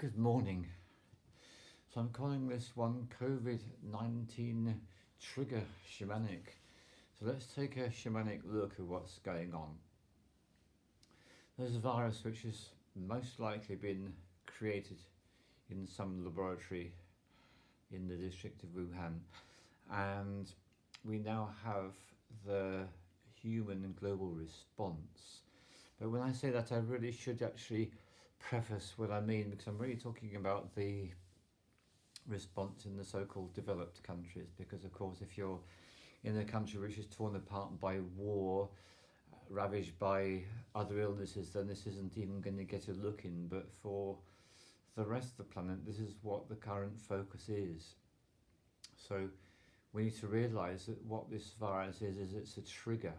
Good morning. So I'm calling this one COVID-19 trigger shamanic. So let's take a shamanic look at what's going on. There's a virus which has most likely been created in some laboratory in the district of Wuhan, and we now have the human and global response. But when I say that, I really should actually preface what I mean, because I'm really talking about the response in the so-called developed countries, because of course if you're in a country which is torn apart by war, ravaged by other illnesses, then this isn't even going to get a look in. But for the rest of the planet, this is what the current focus is. So we need to realise that what this virus is it's a trigger,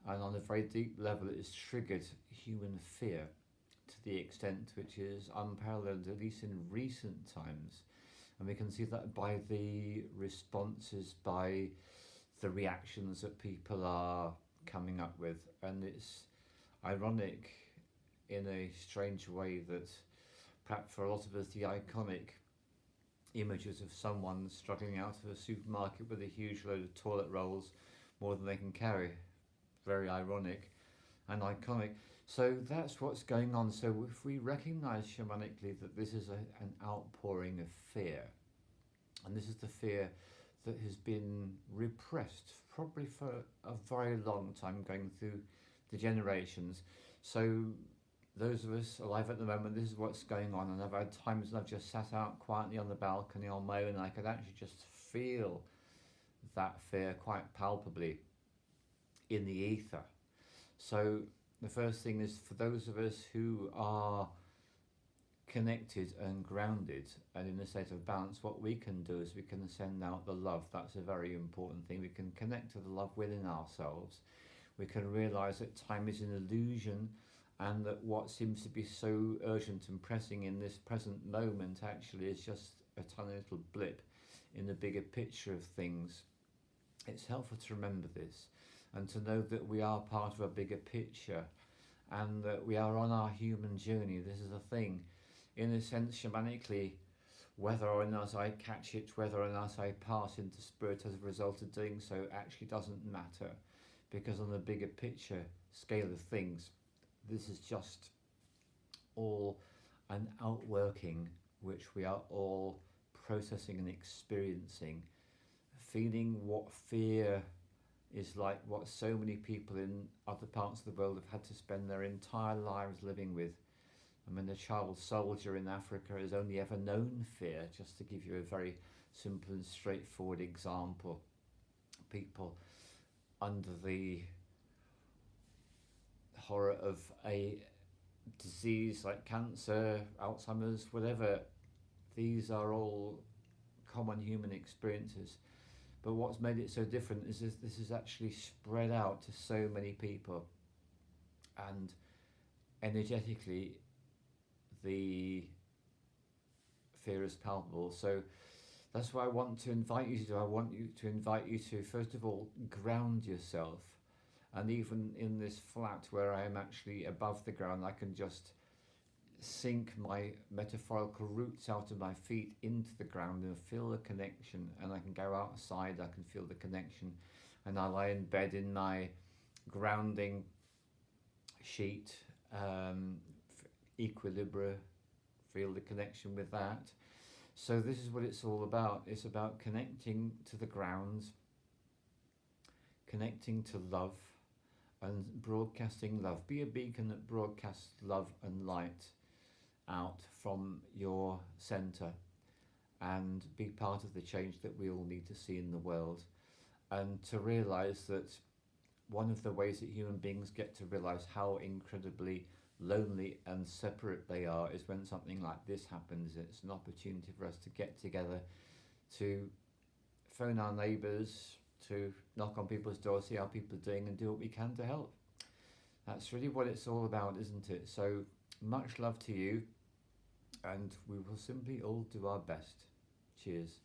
and on a very deep level it has triggered human fear to the extent which is unparalleled, at least in recent times. And we can see that by the responses, by the reactions that people are coming up with. And it's ironic in a strange way that perhaps for a lot of us, the iconic images of someone struggling out of a supermarket with a huge load of toilet rolls, more than they can carry, very ironic and iconic. So that's what's going on. So if we recognise shamanically that this is an outpouring of fear, and this is the fear that has been repressed probably for a very long time, going through the generations. So those of us alive at the moment, this is what's going on. And I've had times when I've just sat out quietly on the balcony on my own, and I could actually just feel that fear quite palpably in the ether. So the first thing is, for those of us who are connected and grounded and in a state of balance, what we can do is we can send out the love. That's a very important thing. We can connect to the love within ourselves. We can realise that time is an illusion, and that what seems to be so urgent and pressing in this present moment actually is just a tiny little blip in the bigger picture of things. It's helpful to remember this, and to know that we are part of a bigger picture, and that we are on our human journey. This is a thing, in a sense, shamanically, whether or not I catch it, whether or not I pass into spirit as a result of doing so, actually doesn't matter, because on the bigger picture scale of things, this is just all an outworking which we are all processing and experiencing, feeling what fear is like, what so many people in other parts of the world have had to spend their entire lives living with. I mean, a child soldier in Africa has only ever known fear, just to give you a very simple and straightforward example. People under the horror of a disease like cancer, Alzheimer's, whatever, these are all common human experiences. But what's made it so different is this is actually spread out to so many people, and energetically the fear is palpable. So that's what I want to invite you to do. I want to invite you to, first of all, ground yourself. And even in this flat where I am actually above the ground, I can just sink my metaphorical roots out of my feet into the ground and feel the connection. And I can go outside, I can feel the connection, and I lie in bed in my grounding sheet, equilibria, feel the connection with that. So this is what it's all about. It's about connecting to the ground, connecting to love, and broadcasting love. Be a beacon that broadcasts love and light out from your centre, and be part of the change that we all need to see in the world. And to realise that one of the ways that human beings get to realise how incredibly lonely and separate they are is when something like this happens. It's an opportunity for us to get together, to phone our neighbours, to knock on people's doors, see how people are doing, and do what we can to help. That's really what it's all about, isn't it? So much love to you, and we will simply all do our best. Cheers.